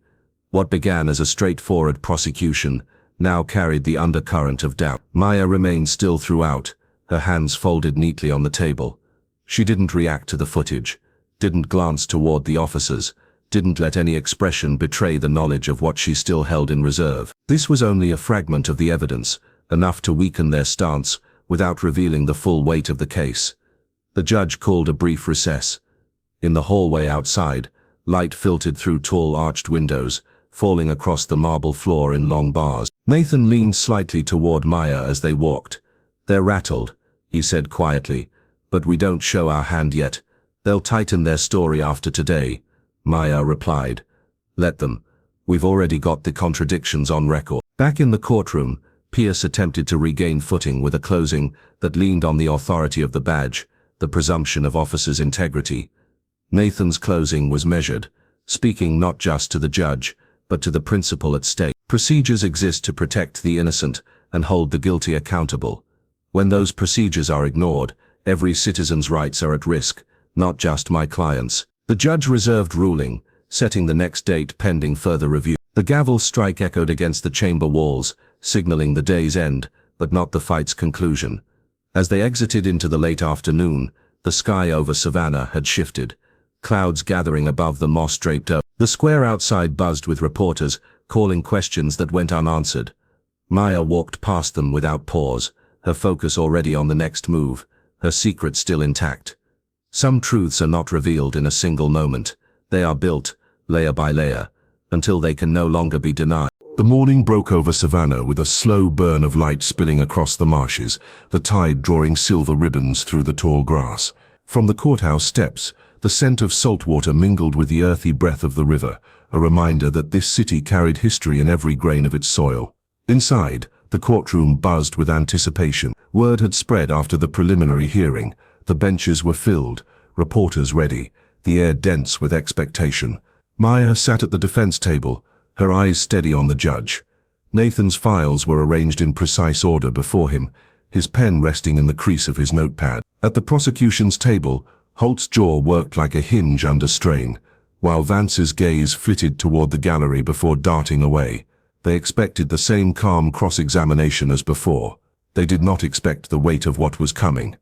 A: What began as a straightforward prosecution now carried the undercurrent of doubt. Maya remained still throughout, her hands folded neatly on the table. She didn't react to the footage, didn't glance toward the officers, didn't let any expression betray the knowledge of what she still held in reserve. This was only a fragment of the evidence, enough to weaken their stance without revealing the full weight of the case. The judge called a brief recess. In the hallway outside, light filtered through tall arched windows, falling across the marble floor in long bars. Nathan leaned slightly toward Maya as they walked. "They're rattled," he said quietly, "but we don't show our hand yet. They'll tighten their story after today." Maya replied, "Let them. We've already got the contradictions on record." Back in the courtroom, Pierce attempted to regain footing with a closing that leaned on the authority of the badge, the presumption of officers' integrity. Nathan's closing was measured, speaking not just to the judge, but to the principle at stake. Procedures exist to protect the innocent and hold the guilty accountable. When those procedures are ignored, every citizen's rights are at risk, not just my client's. The judge reserved ruling, setting the next date pending further review. The gavel strike echoed against the chamber walls, signaling the day's end, but not the fight's conclusion. As they exited into the late afternoon, the sky over Savannah had shifted, clouds gathering above the moss-draped earth. The square outside buzzed with reporters, calling questions that went unanswered. Maya walked past them without pause, her focus already on the next move, her secret still intact. Some truths are not revealed in a single moment. They are built, layer by layer, until they can no longer be denied. The morning broke over Savannah with a slow burn of light spilling across the marshes, the tide drawing silver ribbons through the tall grass. From the courthouse steps, the scent of salt water mingled with the earthy breath of the river, a reminder that this city carried history in every grain of its soil. Inside, the courtroom buzzed with anticipation. Word had spread after the preliminary hearing. The benches were filled, reporters ready, the air dense with expectation. Maya sat at the defense table, her eyes steady on the judge. Nathan's files were arranged in precise order before him, his pen resting in the crease of his notepad. At the prosecution's table, Holt's jaw worked like a hinge under strain, while Vance's gaze flitted toward the gallery before darting away. They expected the same calm cross-examination as before. They did not expect the weight of what was coming.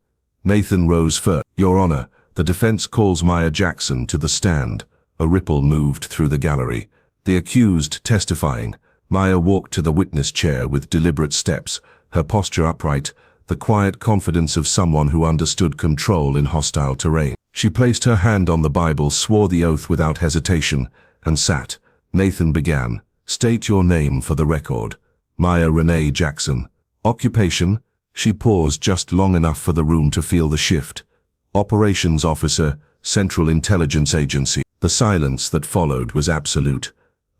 A: Nathan rose first. "Your Honor, the defense calls Maya Jackson to the stand." A ripple moved through the gallery. The accused testifying. Maya walked to the witness chair with deliberate steps, her posture upright, the quiet confidence of someone who understood control in hostile terrain. She placed her hand on the Bible, swore the oath without hesitation, and sat. Nathan began. "State your name for the record." "Maya Renee Jackson." "Occupation?" She paused just long enough for the room to feel the shift. "Operations Officer, Central Intelligence Agency." The silence that followed was absolute.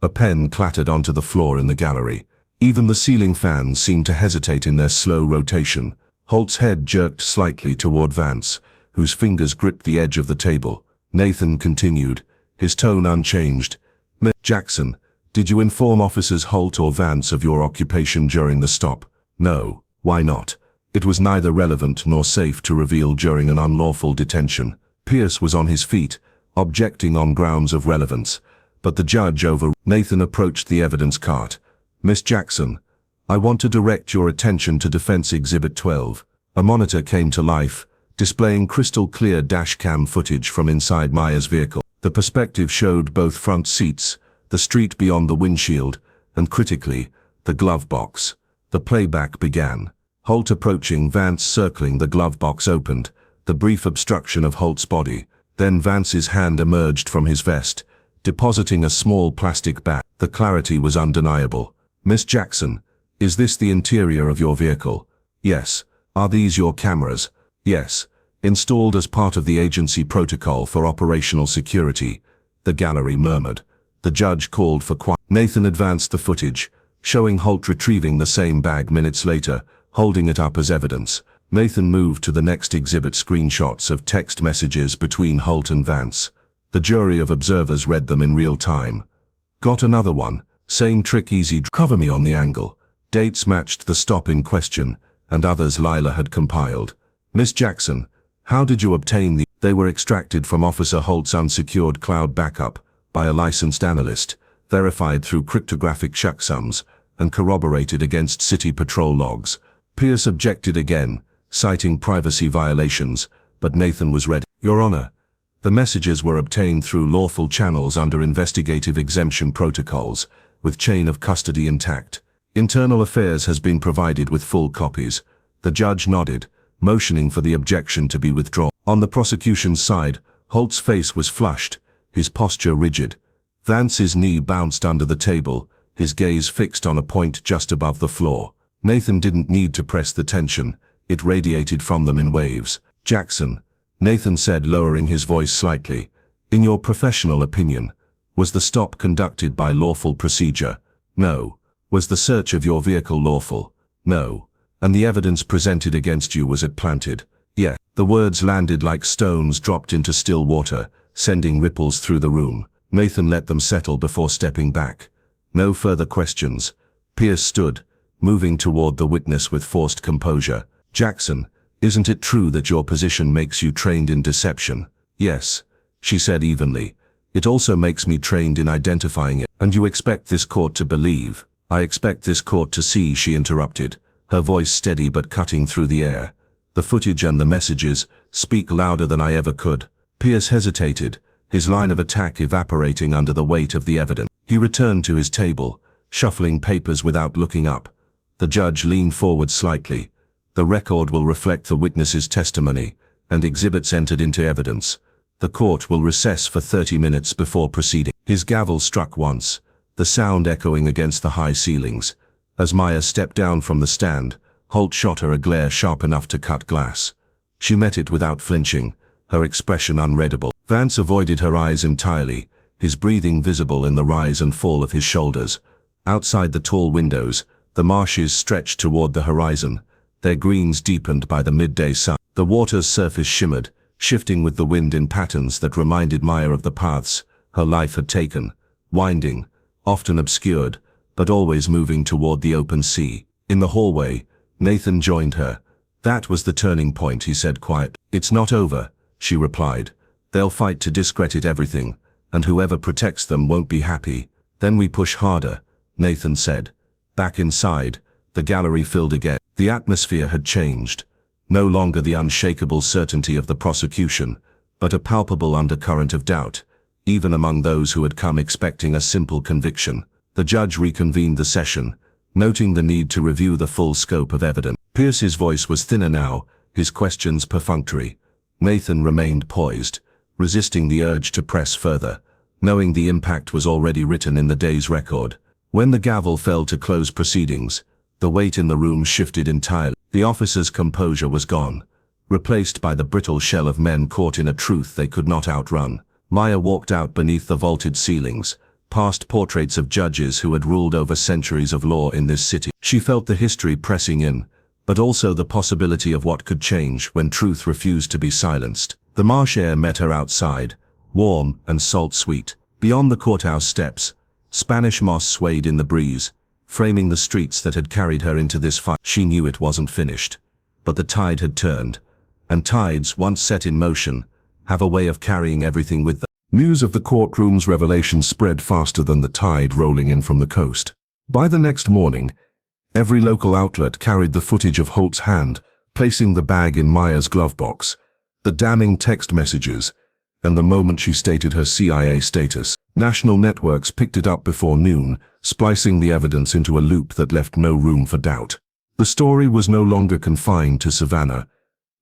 A: A pen clattered onto the floor in the gallery. Even the ceiling fans seemed to hesitate in their slow rotation. Holt's head jerked slightly toward Vance, whose fingers gripped the edge of the table. Nathan continued, his tone unchanged. "Ms. Jackson, did you inform officers Holt or Vance of your occupation during the stop?" "No." "Why not?" "It was neither relevant nor safe to reveal during an unlawful detention." Pierce was on his feet, objecting on grounds of relevance, but the judge Nathan approached the evidence cart. "Miss Jackson, I want to direct your attention to Defense Exhibit 12. A monitor came to life, displaying crystal clear dashcam footage from inside Maya's vehicle. The perspective showed both front seats, the street beyond the windshield, and critically, the glove box. The playback began. Holt approaching, Vance circling, the glove box opened, the brief obstruction of Holt's body. Then Vance's hand emerged from his vest, depositing a small plastic bag. The clarity was undeniable. "Miss Jackson, is this the interior of your vehicle?" "Yes." "Are these your cameras?" "Yes." "Installed as part of the agency protocol for operational security," the gallery murmured. The judge called for quiet. Nathan advanced the footage, showing Holt retrieving the same bag minutes later, holding it up as evidence. Nathan moved to the next exhibit, screenshots of text messages between Holt and Vance. The jury of observers read them in real time. "Got another one. Same trick, easy. Cover me on the angle." Dates matched the stop in question, and others Lila had compiled. "Miss Jackson, how did you obtain the—" They were extracted from Officer Holt's unsecured cloud backup by a licensed analyst, verified through cryptographic checksums, and corroborated against city patrol logs. Pierce objected again, citing privacy violations, but Nathan was ready. "Your Honor, the messages were obtained through lawful channels under investigative exemption protocols, with chain of custody intact. Internal Affairs has been provided with full copies." The judge nodded, motioning for the objection to be withdrawn. On the prosecution's side, Holt's face was flushed, his posture rigid. Vance's knee bounced under the table, his gaze fixed on a point just above the floor. Nathan didn't need to press the tension. It radiated from them in waves. "Jackson," Nathan said, lowering his voice slightly, "in your professional opinion, was the stop conducted by lawful procedure?" "No." "Was the search of your vehicle lawful?" "No." "And the evidence presented against you, was it planted?" "Yeah." The words landed like stones dropped into still water, sending ripples through the room. Nathan let them settle before stepping back. No further questions. Pierce stood, moving toward the witness with forced composure. "Jackson, isn't it true that your position makes you trained in deception?" "Yes," she said evenly. "It also makes me trained in identifying it." "And you expect this court to believe?" "I expect this court to see," she interrupted, her voice steady but cutting through the air. "The footage and the messages speak louder than I ever could." Pierce hesitated, his line of attack evaporating under the weight of the evidence. He returned to his table, shuffling papers without looking up. The judge leaned forward slightly. "The record will reflect the witness's testimony and exhibits entered into evidence. The court will recess for 30 minutes before proceeding." His gavel struck once, the sound echoing against the high ceilings. As Maya stepped down from the stand, Holt shot her a glare sharp enough to cut glass. She met it without flinching, her expression unreadable. Vance avoided her eyes entirely, his breathing visible in the rise and fall of his shoulders. Outside the tall windows, the marshes stretched toward the horizon, their greens deepened by the midday sun. The water's surface shimmered, shifting with the wind in patterns that reminded Maya of the paths her life had taken, winding, often obscured, but always moving toward the open sea. In the hallway, Nathan joined her. "That was the turning point," he said quietly. "It's not over," she replied. "They'll fight to discredit everything, and whoever protects them won't be happy. Then we push harder," Nathan said. Back inside, the gallery filled again. The atmosphere had changed. No longer the unshakable certainty of the prosecution, but a palpable undercurrent of doubt, even among those who had come expecting a simple conviction. The judge reconvened the session, noting the need to review the full scope of evidence. Pierce's voice was thinner now, his questions perfunctory. Nathan remained poised, resisting the urge to press further, knowing the impact was already written in the day's record. When the gavel fell to close proceedings, the weight in the room shifted entirely. The officer's composure was gone, replaced by the brittle shell of men caught in a truth they could not outrun. Maya walked out beneath the vaulted ceilings, past portraits of judges who had ruled over centuries of law in this city. She felt the history pressing in, but also the possibility of what could change when truth refused to be silenced. The marsh air met her outside, warm and salt-sweet. Beyond the courthouse steps, Spanish moss swayed in the breeze, framing the streets that had carried her into this fight. She knew it wasn't finished, but the tide had turned, and tides, once set in motion, have a way of carrying everything with them. News of the courtroom's revelation spread faster than the tide rolling in from the coast. By the next morning, every local outlet carried the footage of Holt's hand, placing the bag in Maya's glove box, the damning text messages, and the moment she stated her CIA status. National networks picked it up before noon, splicing the evidence into a loop that left no room for doubt. The story was no longer confined to Savannah.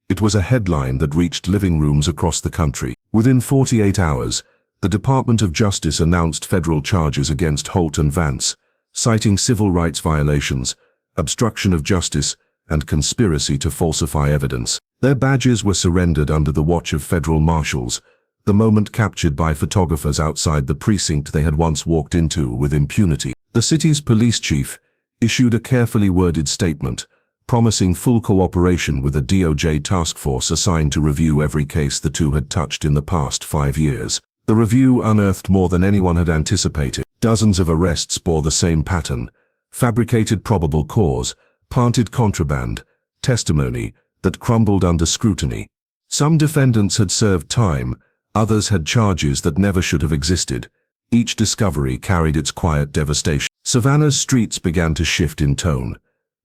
A: It was a headline that reached living rooms across the country. Within 48 hours, the Department of Justice announced federal charges against Holt and Vance, citing civil rights violations, obstruction of justice, and conspiracy to falsify evidence. Their badges were surrendered under the watch of federal marshals, the moment captured by photographers outside the precinct they had once walked into with impunity. The city's police chief issued a carefully worded statement, promising full cooperation with a DOJ task force assigned to review every case the two had touched in the past 5 years. The review unearthed more than anyone had anticipated. Dozens of arrests bore the same pattern: fabricated probable cause, planted contraband, testimony that crumbled under scrutiny. Some defendants had served time, others had charges that never should have existed. Each discovery carried its quiet devastation. Savannah's streets began to shift in tone.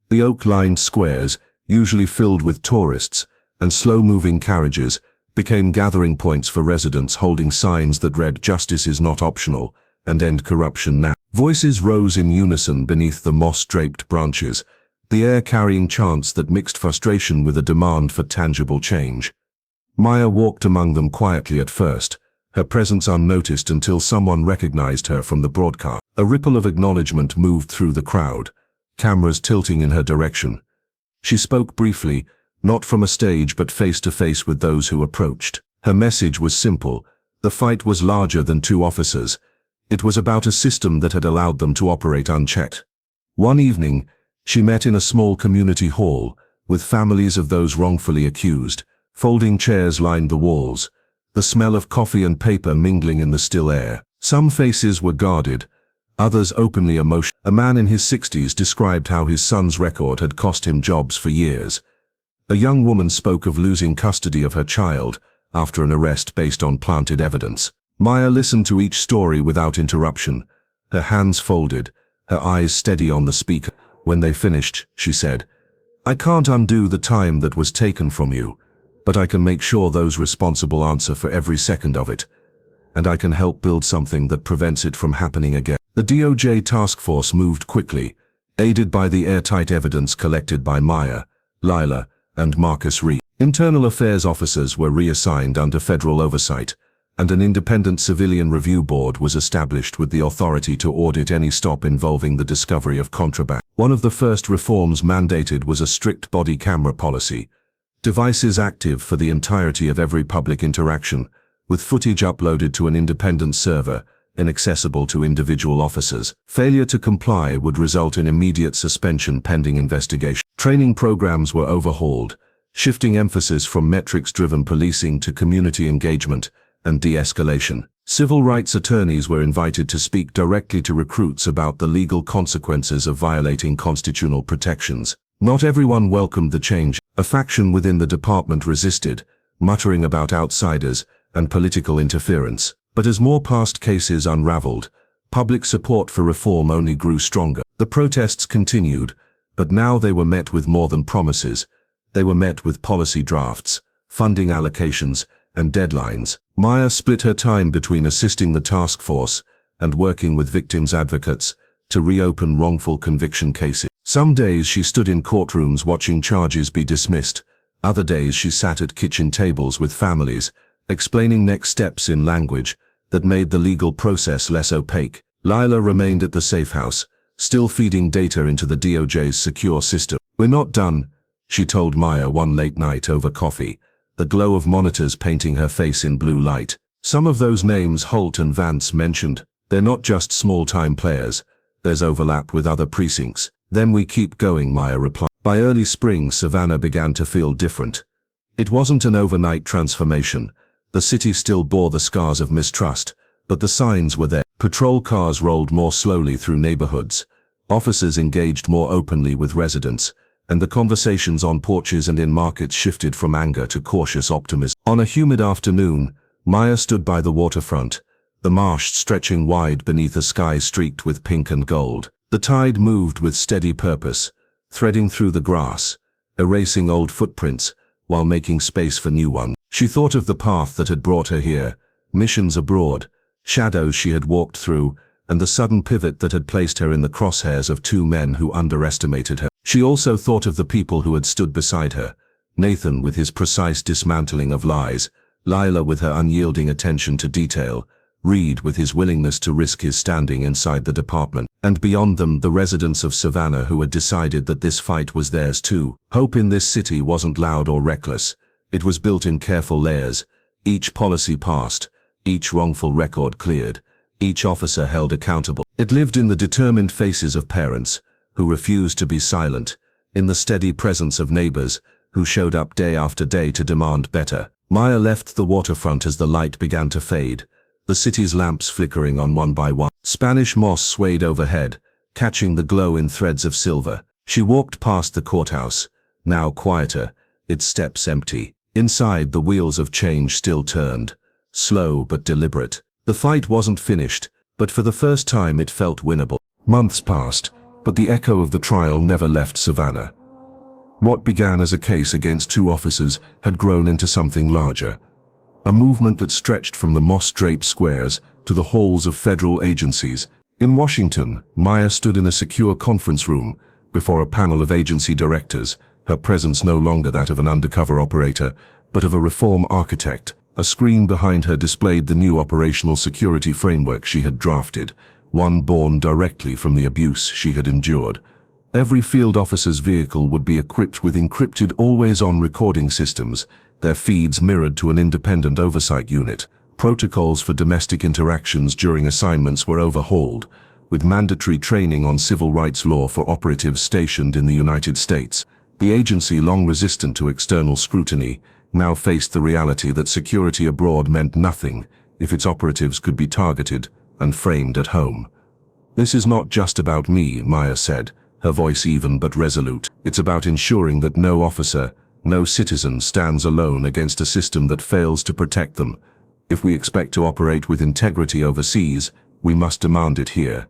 A: The oak-lined squares, usually filled with tourists and slow-moving carriages, became gathering points for residents holding signs that read "Justice is not optional" and "End corruption now." Voices rose in unison beneath the moss-draped branches, the air carrying chants that mixed frustration with a demand for tangible change. Maya walked among them quietly at first, her presence unnoticed until someone recognized her from the broadcast. A ripple of acknowledgement moved through the crowd, cameras tilting in her direction. She spoke briefly, not from a stage but face to face with those who approached. Her message was simple: the fight was larger than two officers. It was about a system that had allowed them to operate unchecked. One evening, she met in a small community hall, with families of those wrongfully accused. Folding chairs lined the walls, the smell of coffee and paper mingling in the still air. Some faces were guarded, others openly emotional. A man in his 60s described how his son's record had cost him jobs for years. A young woman spoke of losing custody of her child after an arrest based on planted evidence. Maya listened to each story without interruption, her hands folded, her eyes steady on the speaker. When they finished, she said, "I can't undo the time that was taken from you, but I can make sure those responsible answer for every second of it, and I can help build something that prevents it from happening again." The DOJ task force moved quickly, aided by the airtight evidence collected by Maya, Lila, and Marcus Reed. Internal affairs officers were reassigned under federal oversight, and an independent civilian review board was established with the authority to audit any stop involving the discovery of contraband. One of the first reforms mandated was a strict body camera policy, devices active for the entirety of every public interaction, with footage uploaded to an independent server, inaccessible to individual officers. Failure to comply would result in immediate suspension pending investigation. Training programs were overhauled, shifting emphasis from metrics-driven policing to community engagement and de-escalation. Civil rights attorneys were invited to speak directly to recruits about the legal consequences of violating constitutional protections. Not everyone welcomed the change. A faction within the department resisted, muttering about outsiders and political interference. But as more past cases unraveled, public support for reform only grew stronger. The protests continued, but now they were met with more than promises. They were met with policy drafts, funding allocations, and deadlines. Maya split her time between assisting the task force and working with victims' advocates to reopen wrongful conviction cases. Some days she stood in courtrooms watching charges be dismissed. Other days she sat at kitchen tables with families, explaining next steps in language that made the legal process less opaque. Lila remained at the safe house, still feeding data into the DOJ's secure system. "We're not done," she told Maya one late night over coffee, the glow of monitors painting her face in blue light. "Some of those names Holt and Vance mentioned, they're not just small-time players. There's overlap with other precincts." "Then we keep going," Maya replied. By early spring, Savannah began to feel different. It wasn't an overnight transformation. The city still bore the scars of mistrust, but the signs were there. Patrol cars rolled more slowly through neighborhoods. Officers engaged more openly with residents, and the conversations on porches and in markets shifted from anger to cautious optimism. On a humid afternoon, Maya stood by the waterfront, the marsh stretching wide beneath a sky streaked with pink and gold. The tide moved with steady purpose, threading through the grass, erasing old footprints, while making space for new ones. She thought of the path that had brought her here, missions abroad, shadows she had walked through, and the sudden pivot that had placed her in the crosshairs of two men who underestimated her. She also thought of the people who had stood beside her, Nathan with his precise dismantling of lies, Lila with her unyielding attention to detail, Reed with his willingness to risk his standing inside the department, and beyond them the residents of Savannah who had decided that this fight was theirs too. Hope in this city wasn't loud or reckless. It was built in careful layers, each policy passed, each wrongful record cleared, each officer held accountable. It lived in the determined faces of parents, who refused to be silent, in the steady presence of neighbors, who showed up day after day to demand better. Maya left the waterfront as the light began to fade, the city's lamps flickering on one by one. Spanish moss swayed overhead, catching the glow in threads of silver. She walked past the courthouse, now quieter, its steps empty. Inside, the wheels of change still turned, slow but deliberate. The fight wasn't finished, but for the first time it felt winnable. Months passed, but the echo of the trial never left Savannah. What began as a case against two officers had grown into something larger. A movement that stretched from the moss-draped squares to the halls of federal agencies. In Washington, Maya stood in a secure conference room before a panel of agency directors, her presence no longer that of an undercover operator, but of a reform architect. A screen behind her displayed the new operational security framework she had drafted, one born directly from the abuse she had endured. Every field officer's vehicle would be equipped with encrypted always-on recording systems, their feeds mirrored to an independent oversight unit. Protocols for domestic interactions during assignments were overhauled, with mandatory training on civil rights law for operatives stationed in the United States. The agency, long resistant to external scrutiny, now faced the reality that security abroad meant nothing if its operatives could be targeted and framed at home. "This is not just about me," Maya said, her voice even but resolute. "It's about ensuring that no officer, no citizen stands alone against a system that fails to protect them. If we expect to operate with integrity overseas, we must demand it here."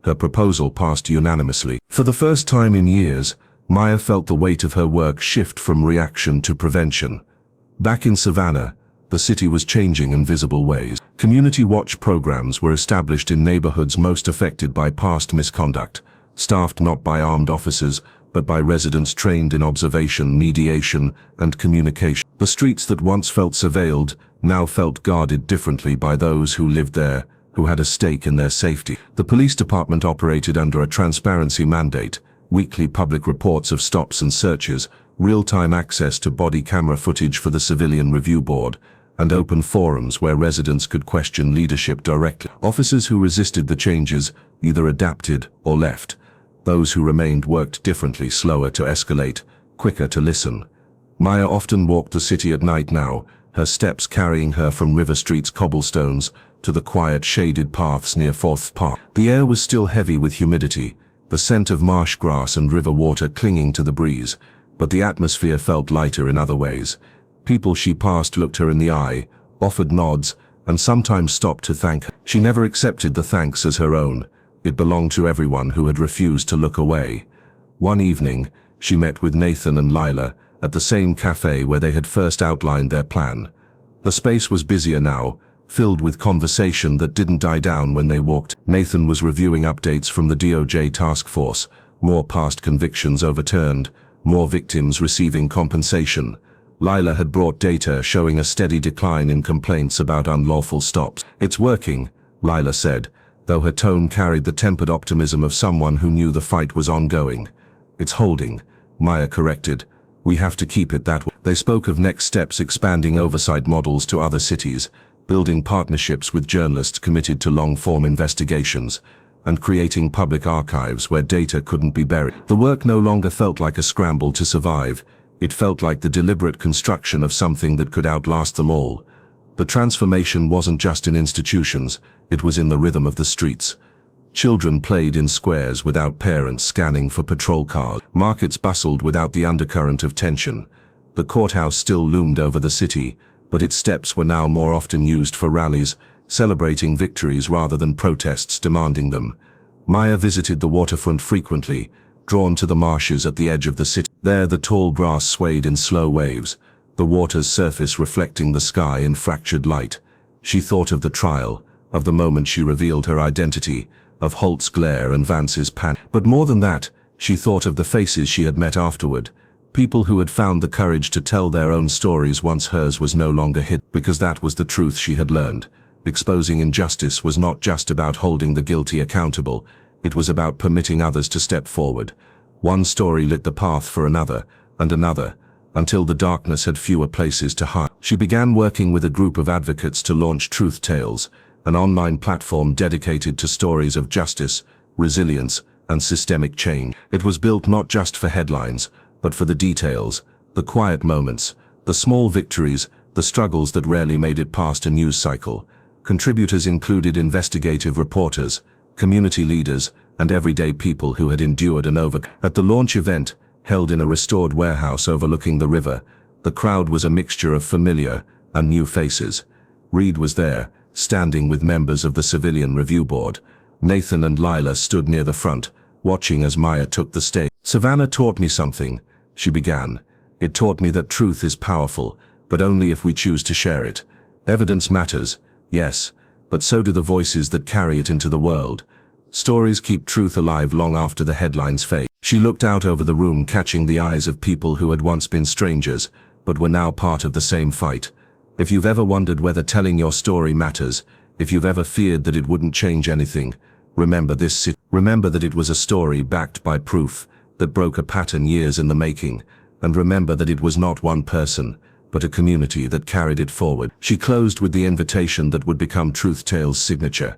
A: Her proposal passed unanimously. For the first time in years, Maya felt the weight of her work shift from reaction to prevention. Back in Savannah, the city was changing in visible ways. Community watch programs were established in neighborhoods most affected by past misconduct, staffed not by armed officers, but by residents trained in observation, mediation, and communication. The streets that once felt surveilled now felt guarded differently by those who lived there, who had a stake in their safety. The police department operated under a transparency mandate, weekly public reports of stops and searches, real-time access to body camera footage for the Civilian Review Board, and open forums where residents could question leadership directly. Officers who resisted the changes either adapted or left. Those who remained worked differently, slower to escalate, quicker to listen. Maya often walked the city at night now, her steps carrying her from River Street's cobblestones to the quiet shaded paths near Fourth Park. The air was still heavy with humidity, the scent of marsh grass and river water clinging to the breeze, but the atmosphere felt lighter in other ways. People she passed looked her in the eye, offered nods, and sometimes stopped to thank her. She never accepted the thanks as her own. It belonged to everyone who had refused to look away. One evening, she met with Nathan and Lila at the same cafe where they had first outlined their plan. The space was busier now, filled with conversation that didn't die down when they walked. Nathan was reviewing updates from the DOJ task force, more past convictions overturned, more victims receiving compensation. Lila had brought data showing a steady decline in complaints about unlawful stops. "It's working," Lila said, though her tone carried the tempered optimism of someone who knew the fight was ongoing. "It's holding," Maya corrected. "We have to keep it that way." They spoke of next steps, expanding oversight models to other cities, building partnerships with journalists committed to long-form investigations, and creating public archives where data couldn't be buried. The work no longer felt like a scramble to survive. It felt like the deliberate construction of something that could outlast them all. The transformation wasn't just in institutions, it was in the rhythm of the streets. Children played in squares without parents scanning for patrol cars. Markets bustled without the undercurrent of tension. The courthouse still loomed over the city, but its steps were now more often used for rallies, celebrating victories rather than protests demanding them. Maya visited the waterfront frequently, drawn to the marshes at the edge of the city. There the tall grass swayed in slow waves, the water's surface reflecting the sky in fractured light. She thought of the trial, of the moment she revealed her identity, of Holt's glare and Vance's panic. But more than that, she thought of the faces she had met afterward, People who had found the courage to tell their own stories once hers was no longer hid, because that was the truth she had learned. Exposing injustice was not just about holding the guilty accountable, it was about permitting others to step forward. One story lit the path for another, and another, until the darkness had fewer places to hide. She began working with a group of advocates to launch Truth Tales, an online platform dedicated to stories of justice, resilience, and systemic change. It was built not just for headlines, but for the details, the quiet moments, the small victories, the struggles that rarely made it past a news cycle. Contributors included investigative reporters, community leaders, and everyday people who had endured and overcome. At the launch event, held in a restored warehouse overlooking the river, the crowd was a mixture of familiar and new faces. Reed was there, standing with members of the Civilian Review Board. Nathan and Lila stood near the front, watching as Maya took the stage. "Savannah taught me something," she began. "It taught me that truth is powerful, but only if we choose to share it. Evidence matters, yes, but so do the voices that carry it into the world. Stories keep truth alive long after the headlines fade." She looked out over the room, catching the eyes of people who had once been strangers, but were now part of the same fight. If you've ever wondered whether telling your story matters, if you've ever feared that it wouldn't change anything, remember this. Remember that it was a story backed by proof, that broke a pattern years in the making, and remember that it was not one person, but a community that carried it forward. She closed with the invitation that would become Truth Tales' signature.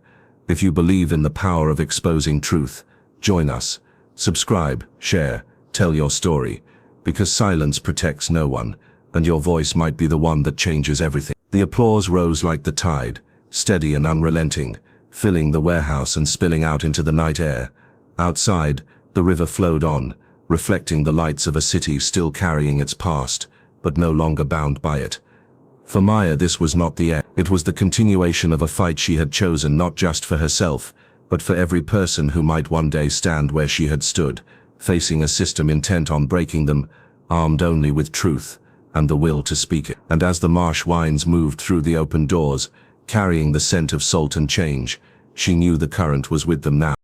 A: If you believe in the power of exposing truth, join us. Subscribe, share, tell your story, because silence protects no one, and your voice might be the one that changes everything. The applause rose like the tide, steady and unrelenting, filling the warehouse and spilling out into the night air. Outside, the river flowed on, reflecting the lights of a city still carrying its past, but no longer bound by it. For Maya, this was not the end. It was the continuation of a fight she had chosen not just for herself, but for every person who might one day stand where she had stood, facing a system intent on breaking them, armed only with truth and the will to speak it. And as the marsh winds moved through the open doors, carrying the scent of salt and change, she knew the current was with them now.